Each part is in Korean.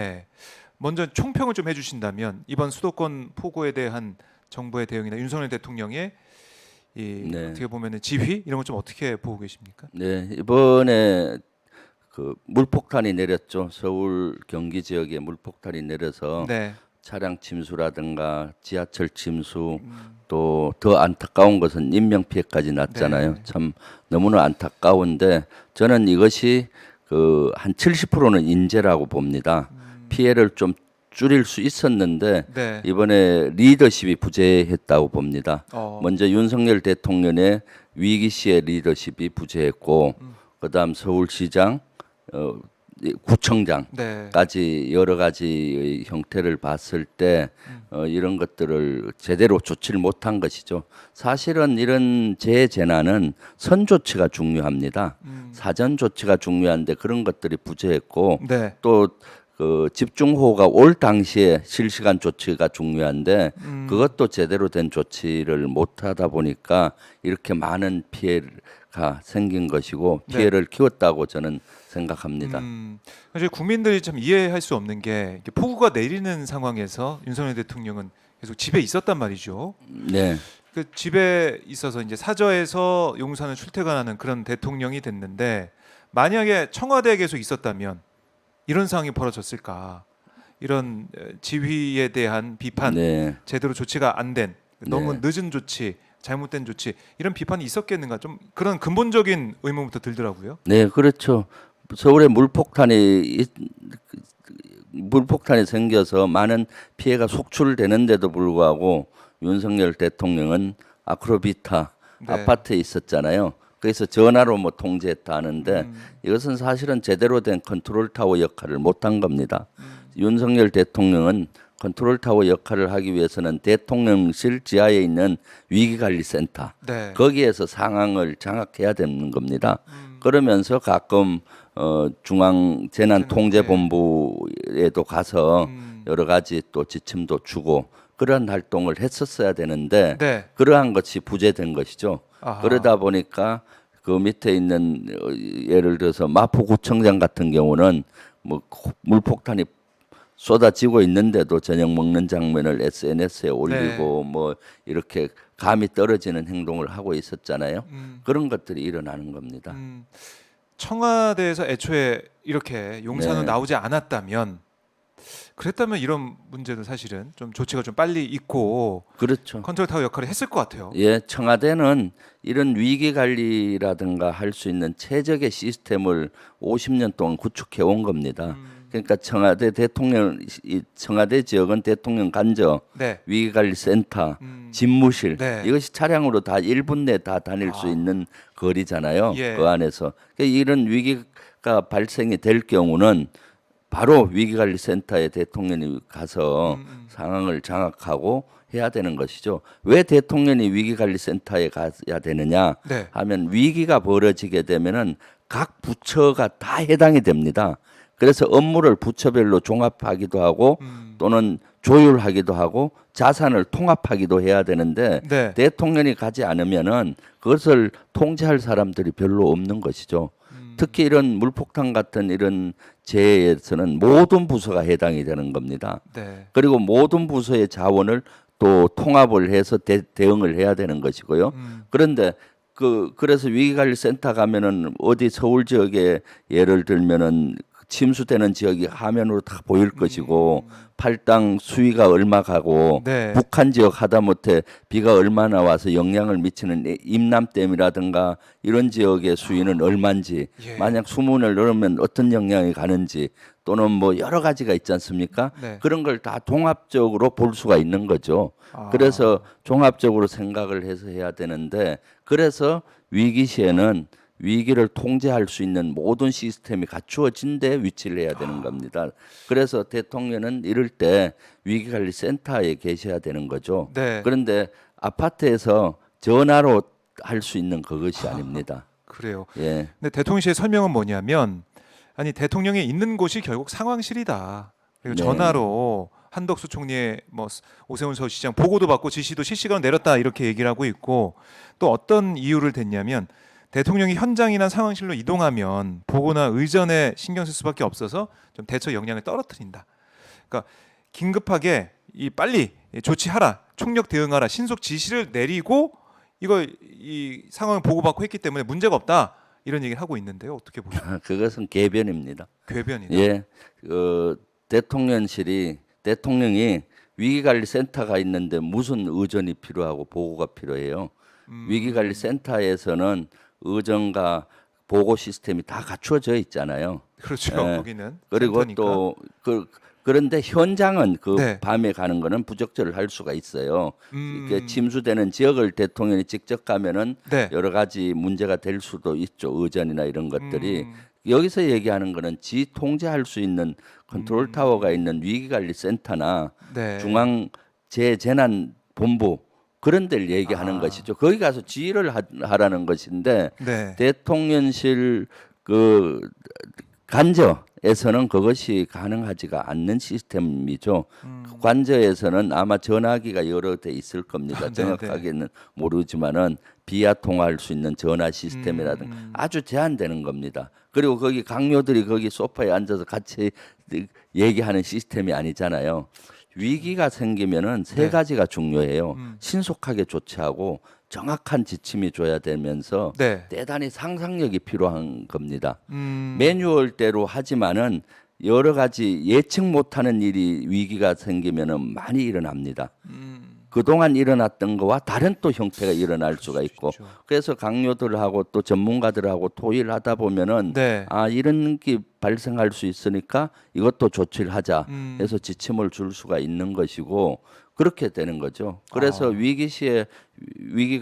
네. 먼저 총평을 좀 해주신다면 이번 수도권 폭우에 대한 정부의 대응이나 윤석열 대통령의 이 네, 어떻게 보면은 지휘 이런 것 좀 어떻게 보고 계십니까? 네 이번에 그 물폭탄이 내렸죠. 서울 경기 지역에 물폭탄이 내려서 네. 차량 침수라든가 지하철 침수 음, 또 더 안타까운 것은 인명 피해까지 났잖아요. 네. 참 너무나 안타까운데 저는 이것이 그 한 70%는 인재라고 봅니다. 피해를 좀 줄일 수 있었는데 네. 이번에 리더십이 부재했다고 봅니다. 어. 먼저 윤석열 대통령의 위기 시의 리더십이 부재했고 그다음 서울시장 어, 네. 구청장까지 여러 가지의 형태를 봤을 때 이런 것들을 제대로 조치를 못한 것이죠. 사실은 이런 재재난은 선조치가 중요합니다. 사전 조치가 중요한데 그런 것들이 부재했고 네. 또 그 집중호우가 올 당시에 실시간 조치가 중요한데 그것도 제대로 된 조치를 못하다 보니까 이렇게 많은 피해가 생긴 것이고 네. 피해를 키웠다고 저는 생각합니다. 사실 국민들이 참 이해할 수 없는 게 이렇게 폭우가 내리는 상황에서 윤석열 대통령은 계속 집에 있었단 말이죠. 네, 그 집에 있어서 이제 사저에서 용산을 출퇴근하는 그런 대통령이 됐는데 만약에 청와대에 계속 있었다면 이런 상황이 벌어졌을까? 이런 지휘에 대한 비판, 네, 제대로 조치가 안 된, 너무 네, 늦은 조치, 잘못된 조치 이런 비판이 있었겠는가? 좀 그런 근본적인 의문부터 들더라고요. 네, 그렇죠. 서울에 물폭탄이 생겨서 많은 피해가 속출되는데도 불구하고 윤석열 대통령은 아크로비타 네. 아파트에 있었잖아요. 그래서 전화로 뭐 통제했다 하는데 음, 이것은 사실은 제대로 된 컨트롤 타워 역할을 못한 겁니다. 윤석열 대통령은 컨트롤 타워 역할을 하기 위해서는 대통령실 지하에 있는 위기관리센터 네. 거기에서 상황을 장악해야 되는 겁니다. 음, 그러면서 가끔 이제는 예. 중앙재난통제본부에도 가서 음, 여러 가지 또 지침도 주고 그런 활동을 했었어야 되는데 네. 그러한 것이 부재된 것이죠. 그러다 아하. 보니까 그 밑에 있는 예를 들어서 마포구청장 같은 경우는 뭐 물폭탄이 쏟아지고 있는데도 저녁 먹는 장면을 SNS에 네. 올리고 뭐 이렇게 감이 떨어지는 행동을 하고 있었잖아요. 음, 그런 것들이 일어나는 겁니다. 음. 청와대에서 애초에 이렇게 용산으로 네. 나오지 않았다면 그랬다면 이런 문제도 사실은 좀 조치가 좀 빨리 있고 그렇죠. 컨트롤 타워 역할을 했을 것 같아요. 예, 청와대는 이런 위기 관리라든가 할 수 있는 최적의 시스템을 50년 동안 구축해 온 겁니다. 그러니까 청와대 지역은 대통령 간저, 네. 위기관리센터, 음, 집무실 네. 이것이 차량으로 다 1분 내 다 다닐 수 아, 있는 거리잖아요. 그 예. 안에서 그러니까 이런 위기가 발생이 될 경우는 바로 위기관리센터에 대통령이 가서 상황을 장악하고 해야 되는 것이죠. 왜 대통령이 위기관리센터에 가야 되느냐 네. 하면 위기가 벌어지게 되면은 각 부처가 다 해당이 됩니다. 그래서 업무를 부처별로 종합하기도 하고 또는 조율하기도 하고 자산을 통합하기도 해야 되는데 네. 대통령이 가지 않으면은 그것을 통제할 사람들이 별로 없는 것이죠. 특히 이런 물폭탄 같은 이런 재해에서는 모든 부서가 해당이 되는 겁니다. 네. 그리고 모든 부서의 자원을 또 통합을 해서 대응을 해야 되는 것이고요. 그런데 그래서 위기관리센터 가면은 어디 서울 지역에 예를 들면은 침수되는 지역이 화면으로 다 보일 것이고 팔당 수위가 얼마 가고 네. 북한 지역 하다못해 비가 얼마나 와서 영향을 미치는 임남댐이라든가 이런 지역의 수위는 얼마인지 예. 만약 수문을 넣으면 어떤 영향이 가는지 또는 뭐 여러 가지가 있지 않습니까? 네. 그런 걸 다 종합적으로 볼 수가 있는 거죠. 그래서 아. 종합적으로 생각을 해서 해야 되는데 그래서 위기 시에는 위기를 통제할 수 있는 모든 시스템이 갖추어진 데 위치를 해야 되는 겁니다. 그래서 대통령은 이럴 때 위기관리센터에 계셔야 되는 거죠. 네. 그런데 아파트에서 전화로 할 수 있는 그것이 아닙니다. 그래요. 예, 근데 대통령실의 설명은 뭐냐면 아니 대통령이 있는 곳이 결국 상황실이다. 그리고 네, 전화로 한덕수 총리의 뭐 오세훈 서울시장 보고도 받고 지시도 실시간으로 내렸다 이렇게 얘기를 하고 있고 또 어떤 이유를 댔냐면 대통령이 현장이나 상황실로 이동하면 보고나 의전에 신경 쓸 수밖에 없어서 좀 대처 역량을 떨어뜨린다. 그러니까 긴급하게 빨리 조치하라, 총력 대응하라, 신속 지시를 내리고 이 상황을 보고받고 했기 때문에 문제가 없다 이런 얘기를 하고 있는데요. 어떻게 보세요? 그것은 궤변입니다. 궤변이다. 예, 대통령이 위기관리센터가 있는데 무슨 의전이 필요하고 보고가 필요해요. 위기관리센터에서는 의전과 보고 시스템이 다 갖추어져 있잖아요. 그렇죠. 예. 거기는 그리고 센터니까. 또 그런데 현장은 네. 밤에 가는 거는 부적절을 할 수가 있어요. 이게 음, 침수되는 지역을 대통령이 직접 가면은 네. 여러 가지 문제가 될 수도 있죠. 의전이나 이런 것들이. 음, 여기서 얘기하는 거는 지 통제할 수 있는 컨트롤 타워가 있는 위기관리센터나 네. 중앙재재난본부 그런 데를 얘기하는 아. 것이죠. 거기 가서 지휘를 하라는 것인데 네. 대통령실 그 관저에서는 그것이 가능하지가 않는 시스템이죠. 관저에서는 아마 전화기가 여러 대 있을 겁니다. 네, 정확하게는 모르지만은 비아 통화할 수 있는 전화 시스템이라든가 아주 제한되는 겁니다. 그리고 거기 강요들이 거기 소파에 앉아서 같이 얘기하는 시스템이 아니잖아요. 위기가 생기면은 세 네. 가지가 중요해요. 신속하게 조치하고 정확한 지침이 줘야 되면서 네. 대단히 상상력이 필요한 겁니다. 음, 매뉴얼대로 하지만은 여러 가지 예측 못하는 일이 위기가 생기면은 많이 일어납니다. 그동안 일어났던 거와 다른 또 형태가 일어날 수가 있고 있죠. 그래서 강요들하고 또 전문가들하고 토의를 하다 보면은 네. 이런 게 발생할 수 있으니까 이것도 조치를 하자 음. 해서 지침을 줄 수가 있는 것이고 그렇게 되는 거죠. 그래서 위기 시에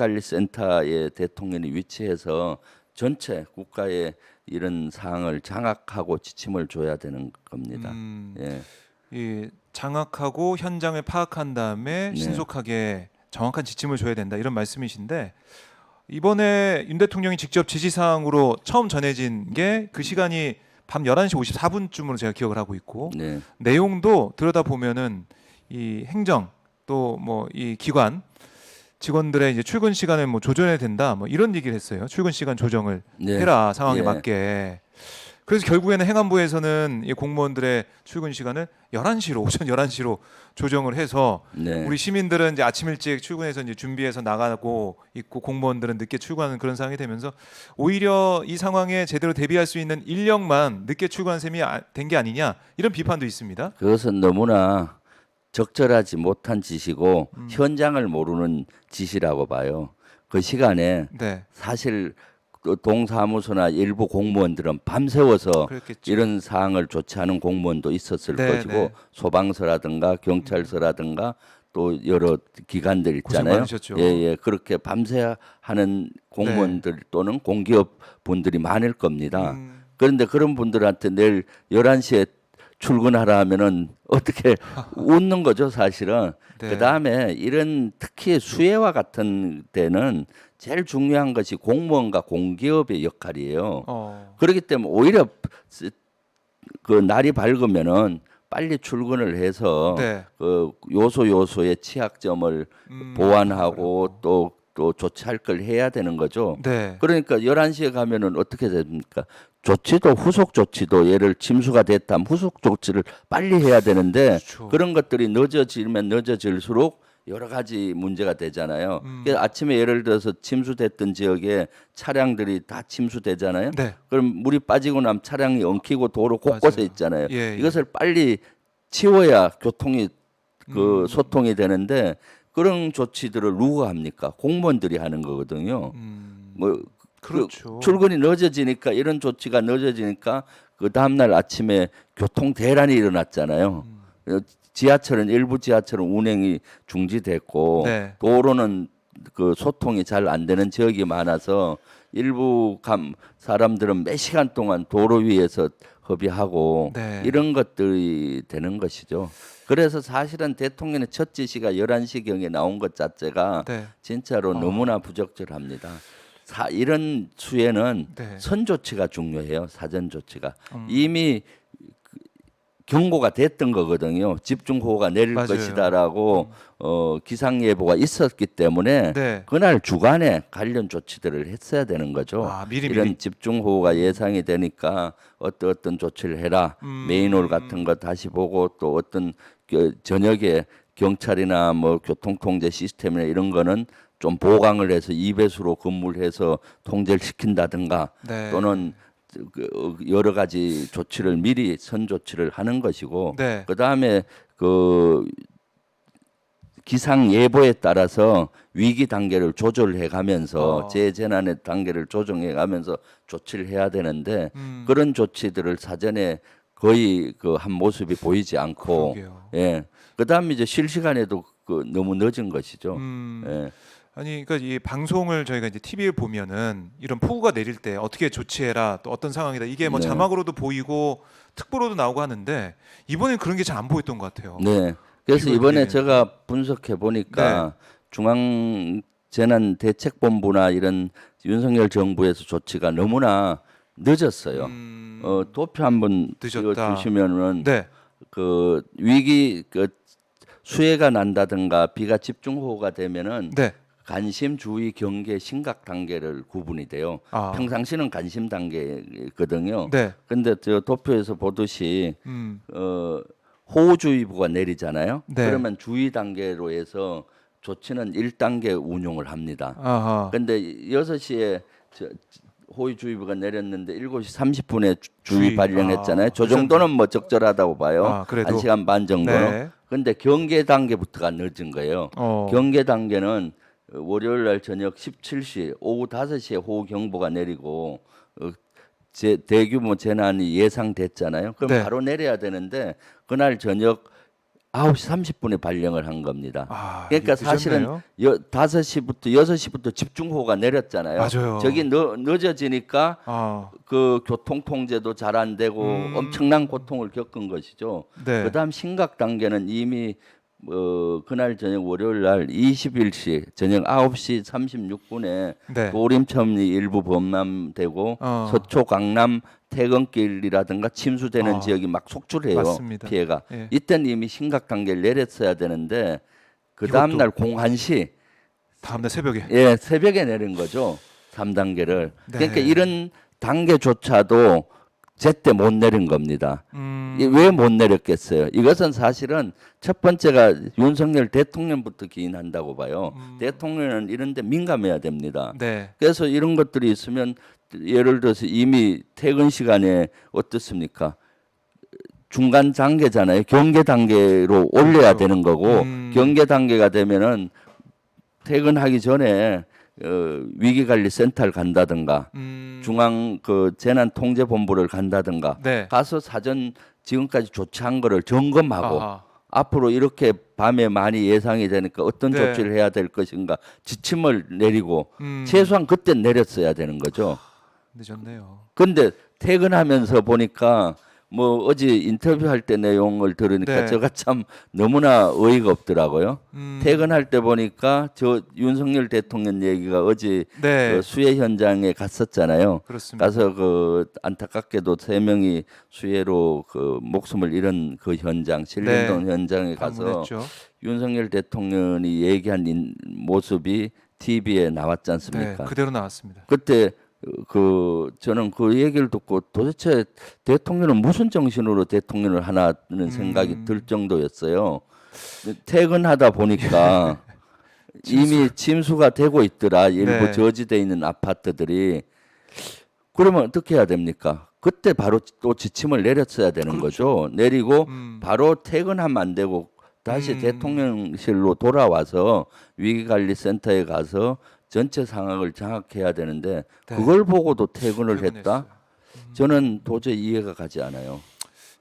위기관리센터에 대통령이 위치해서 전체 국가의 이런 사항을 장악하고 지침을 줘야 되는 겁니다. 예. 이 장악하고 현장을 파악한 다음에 네. 신속하게 정확한 지침을 줘야 된다 이런 말씀이신데 이번에 윤 대통령이 직접 지시사항으로 처음 전해진 게 그 시간이 밤 11시 54분쯤으로 제가 기억을 하고 있고 네. 내용도 들여다 보면은 이 행정 또 뭐 이 기관 직원들의 이제 출근 시간을 뭐 조정해야 된다 뭐 이런 얘기를 했어요. 출근 시간 조정을 네. 해라 상황에 예. 맞게. 그래서 결국에는 행안부에서는 이 공무원들의 출근 시간을 11시로 오전 11시로 조정을 해서 네. 우리 시민들은 이제 아침 일찍 출근해서 이제 준비해서 나가고 있고 공무원들은 늦게 출근하는 그런 상황이 되면서 오히려 이 상황에 제대로 대비할 수 있는 인력만 늦게 출근한 셈이 된 게 아니냐 이런 비판도 있습니다. 그것은 너무나 적절하지 못한 지시고 현장을 모르는 지시라고 봐요. 그 시간에 네, 사실 그 동사무소나 일부 공무원들은 밤새워서 그랬겠죠. 이런 사항을 조치하는 공무원도 있었을 네, 것이고 네. 소방서라든가 경찰서라든가 또 여러 기관들 고생 있잖아요. 많으셨죠. 예, 그렇게 밤새 하는 공무원들 또는 공기업 분들이 많을 겁니다. 그런데 그런 분들한테 내일 11시에 출근하라 하면은 어떻게 웃는 거죠, 사실은. 네. 그다음에 이런 특히 수해와 같은 데는 제일 중요한 것이 공무원과 공기업의 역할이에요. 그렇기 때문에 오히려 그 날이 밝으면은 빨리 출근을 해서 네. 그 요소의 취약점을 보완하고 또 조치할 걸 해야 되는 거죠. 네. 그러니까 11시에 가면은 어떻게 됩니까? 조치도 후속 조치도 예를 침수가 됐다면 후속 조치를 빨리 해야 되는데 그렇죠. 그런 것들이 늦어지면 늦어질수록 여러 가지 문제가 되잖아요. 그래서 아침에 예를 들어서 침수됐던 지역에 차량들이 다 침수되잖아요. 네. 그럼 물이 빠지고 나면 차량이 엉키고 도로 곳곳에 맞아요. 있잖아요. 예, 예. 이것을 빨리 치워야 교통이 그 소통이 되는데 그런 조치들을 누가 합니까? 공무원들이 하는 거거든요. 뭐 그렇죠. 출근이 늦어지니까 이런 조치가 늦어지니까 그 다음날 아침에 교통 대란이 일어났잖아요. 지하철은 일부 지하철은 운행이 중지됐고 네. 도로는 그 소통이 잘 안 되는 지역이 많아서 일부 사람들은 몇 시간 동안 도로 위에서 허비하고 네. 이런 것들이 되는 것이죠. 그래서 사실은 대통령의 첫 지시가 11시경에 나온 것 자체가 네. 진짜로 너무나 부적절합니다. 이런 수에는 네. 선 조치가 중요해요. 사전 조치가. 이미 경고가 됐던 거거든요. 집중호우가 내릴 맞아요. 것이다라고 기상 예보가 있었기 때문에 네. 그날 주간에 관련 조치들을 했어야 되는 거죠. 아, 미리 이런 집중호우가 예상이 되니까 어떤 조치를 해라. 메인홀 같은 거 다시 보고 또 어떤 저녁에 경찰이나 뭐 교통통제 시스템이나 이런 거는 좀 보강을 해서 2배수로 근무를 해서 통제를 시킨다든가 네. 또는 여러 가지 조치를 미리 선 조치를 하는 것이고 네. 그다음에 그 기상 예보에 따라서 위기 단계를 조절해 가면서 재재난의 단계를 조정해 가면서 조치를 해야 되는데 그런 조치들을 사전에 거의 그 한 모습이 보이지 않고 그러게요. 예. 그다음에 이제 실시간에도 그 너무 늦은 것이죠. 예. 아니, 그러니까 이 방송을 저희가 이제 TV에 보면은 이런 폭우가 내릴 때 어떻게 조치해라, 또 어떤 상황이다, 이게 뭐 네. 자막으로도 보이고 특보로도 나오고 하는데 이번엔 그런 게 잘 안 보였던 것 같아요. 네. 그래서 비가 이번에 내리는. 제가 분석해 보니까 중앙재난대책본부나 이런 윤석열 정부에서 조치가 너무나 늦었어요. 도표 한번 늦었다. 띄워주시면은 네. 그 위기 그 수해가 난다든가 비가 집중호우가 되면은 네. 관심, 주의, 경계, 심각 단계를 구분이 돼요. 아. 평상시는 관심 단계거든요. 네. 근데 저 도표에서 보듯이 음. 호우주의보가 내리잖아요. 네. 그러면 주의 단계로 해서 조치는 1단계 운용을 합니다. 아하. 근데 6시에 호우주의보가 내렸는데 7시 30분에 주의 주의. 발령했잖아요. 아, 저 정도는 뭐 적절하다고 봐요. 아, 그래도? 1시간 반 정도는. 네. 근데 경계 단계부터가 늦은 거예요. 경계 단계는 월요일 날 저녁 17시, 오후 5시에 호우 경보가 내리고 대규모 재난이 예상됐잖아요. 그럼 네. 바로 내려야 되는데 그날 저녁 9시 30분에 발령을 한 겁니다. 아, 그러니까 늦었네요. 사실은 5시부터 6시부터 집중호우가 내렸잖아요. 맞아요. 저기 늦어지니까 아. 그 교통 통제도 잘 안 되고 엄청난 고통을 겪은 것이죠. 네. 그다음 심각 단계는 이미 그날 저녁 월요일 날 21시 저녁 9시 36분에 네. 도림천리 일부 범람되고 서초 강남 퇴근길이라든가 침수되는 아, 지역이 막 속출해요. 맞습니다. 피해가. 예. 이때는 이미 심각 단계를 내렸어야 되는데 그 다음 이것도 날 01시 다음날 새벽에. 예, 새벽에 내린 거죠. 3단계를. 네. 그러니까 이런 단계조차도 제때 못 내린 겁니다. 음. 왜 못 내렸겠어요? 이것은 사실은 첫 번째가 윤석열 대통령부터 기인한다고 봐요. 대통령은 이런 데 민감해야 됩니다. 네. 그래서 이런 것들이 있으면 예를 들어서 이미 퇴근 시간에 어떻습니까? 중간 단계잖아요. 경계 단계로 올려야 그렇죠. 되는 거고 경계 단계가 되면은 퇴근하기 전에 위기관리센터를 간다든가 중앙 그 재난통제본부를 간다든가 네. 가서 사전 지금까지 조치한 거를 점검하고 아하. 앞으로 이렇게 밤에 많이 예상이 되니까 어떤 네. 조치를 해야 될 것인가 지침을 내리고 음. 최소한 그때 내렸어야 되는 거죠. 늦었네요. 근데 퇴근하면서 보니까 뭐 어제 인터뷰할 때 내용을 들으니까 네. 제가 참 너무나 어이가 없더라고요. 음. 퇴근할 때 보니까 저 윤석열 대통령 얘기가 어제 네. 그 수해 현장에 갔었잖아요. 그렇습니다. 가서 그 안타깝게도 3명이 수해로 그 목숨을 잃은 그 현장 신림동 현장에 가서 방문했죠. 윤석열 대통령이 얘기한 모습이 TV에 나왔지 네. 않습니까? 그대로 나왔습니다. 그때 저는 그 얘기를 듣고 도대체 대통령은 무슨 정신으로 대통령을 하나는 생각이 들 정도였어요. 퇴근하다 보니까 이미 침수가 되고 있더라. 일부 네. 저지돼 있는 아파트들이. 그러면 어떻게 해야 됩니까? 그때 바로 또 지침을 내렸어야 되는 거죠. 내리고 바로 퇴근하면 안 되고 다시 대통령실로 돌아와서 위기관리센터에 가서 전체 상황을 장악해야 되는데 네. 그걸 보고도 퇴근을 퇴근했어요. 했다? 저는 도저히 이해가 가지 않아요.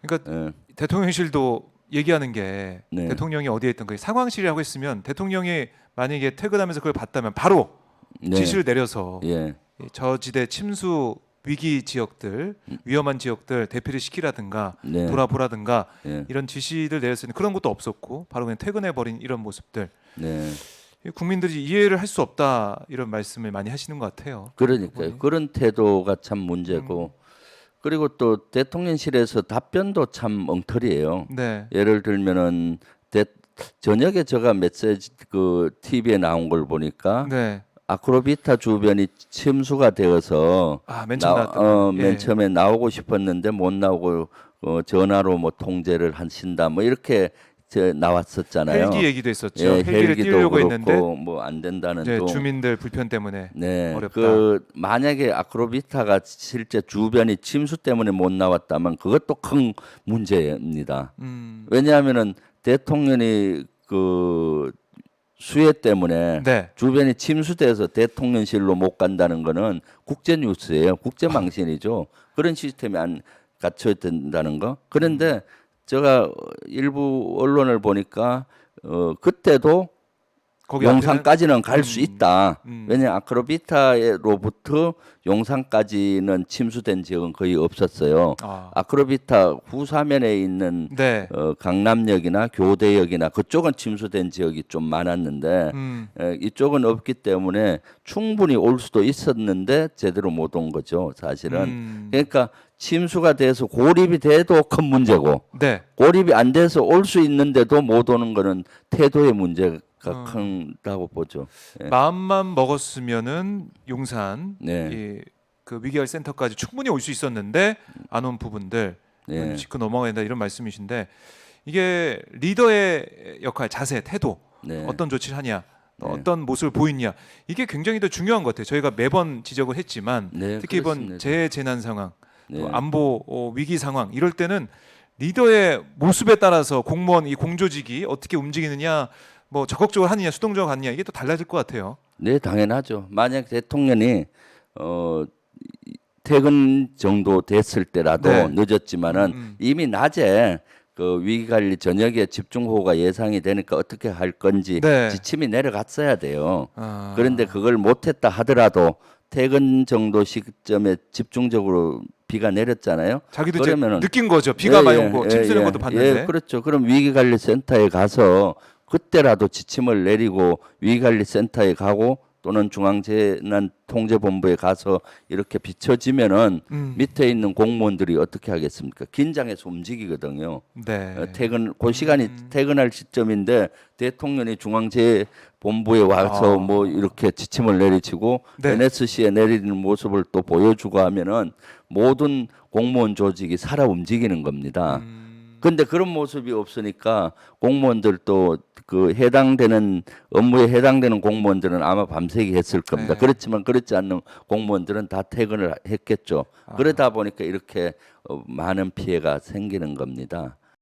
그러니까 예. 대통령실도 얘기하는 게 네. 대통령이 어디에 있던 그 상황실이라고 했으면 대통령이 만약에 퇴근하면서 그걸 봤다면 바로 네. 지시를 내려서 예. 이 저지대 침수 위기 지역들, 위험한 지역들 대피를 시키라든가 네. 돌아보라든가 예. 이런 지시를 내렸을 때 그런 것도 없었고 바로 그냥 퇴근해 버린 이런 모습들, 네. 국민들이 이해를 할 수 없다 이런 말씀을 많이 하시는 것 같아요. 그러니까요. 그런 태도가 참 문제고 그리고 또 대통령실에서 답변도 참 엉터리예요. 네. 예를 들면은 저녁에 제가 메시지 그 TV에 나온 걸 보니까 네. 아크로비타 주변이 침수가 되어서 맨 처음 나왔던 거. 맨 예. 처음에 나오고 싶었는데 못 나오고 전화로 뭐 통제를 하신다 뭐 이렇게 나왔었잖아요. 헬기 얘기도 있었죠. 예, 헬기를 헬기도 띄우려고 했는데 그렇고 뭐 안 된다는 이제 또 주민들 불편 때문에 네, 어렵다. 그 만약에 아크로비타가 실제 주변이 침수 때문에 못 나왔다면 그것도 큰 문제입니다. 왜냐하면은 대통령이 그 수해 때문에 네. 주변이 침수돼서 대통령실로 못 간다는 거는 국제 뉴스예요. 국제 망신이죠. 그런 시스템이 안 갖춰야 된다는 거. 그런데 제가 일부 언론을 보니까 그때도 거기 용산까지는 갈 수 음, 있다. 음. 왜냐 아크로비타로부터 용산까지는 침수된 지역은 거의 없었어요. 아크로비타 후사면에 있는 네. 강남역이나 교대역이나 그쪽은 침수된 지역이 좀 많았는데 이쪽은 없기 때문에 충분히 올 수도 있었는데 제대로 못 온 거죠, 사실은. 그러니까 침수가 돼서 고립이 돼도 큰 문제고 네. 고립이 안 돼서 올 수 있는데도 못 오는 거는 태도의 문제가 큰다고 보죠. 예. 마음만 먹었으면은 용산 네. 그 위기할 센터까지 충분히 올 수 있었는데 안 온 부분들 네. 짚고 넘어가야 된다 이런 말씀이신데 이게 리더의 역할, 자세, 태도 네. 어떤 조치를 하냐, 네. 어떤 모습을 보이냐 이게 굉장히 더 중요한 것 같아요. 저희가 매번 지적을 했지만 네, 특히 이번 그렇습니다. 재재난 상황, 네. 또 안보 위기 상황 이럴 때는 리더의 모습에 따라서 공무원 이 공조직이 어떻게 움직이느냐, 뭐 적극적으로 하느냐, 수동적으로 하느냐 이게 또 달라질 것 같아요. 네, 당연하죠. 만약 대통령이 퇴근 정도 됐을 때라도 네. 늦었지만은 이미 낮에 그 위기관리 저녁에 집중호우가 예상이 되니까 어떻게 할 건지 네. 지침이 내려갔어야 돼요. 아. 그런데 그걸 못했다 하더라도 퇴근 정도 시점에 집중적으로 비가 내렸잖아요. 자기도 이제 그러면은 느낀 거죠. 비가 많이 오고 짐 쓰는 것도 봤는데. 예, 그렇죠. 그럼 위기관리센터에 가서 그때라도 지침을 내리고 위기관리센터에 가고 또는 중앙재난통제본부에 가서 이렇게 비춰지면은 밑에 있는 공무원들이 어떻게 하겠습니까? 긴장해서 움직이거든요. 네. 그 시간이 퇴근할 시점인데 대통령이 중앙재본부에 와서 뭐 이렇게 지침을 내리치고 네. NSC에 내리는 모습을 또 보여주고 하면은 모든 공무원 조직이 살아 움직이는 겁니다. 근데 그런 모습이 없으니까 공무원들도 그 해당되는 업무에 해당되는 공무원들은 아마 밤새기 했을 겁니다. 네. 그렇지만 그렇지 않는 공무원들은 다 퇴근을 했겠죠. 그러다 보니까 이렇게 많은 피해가 생기는 겁니다.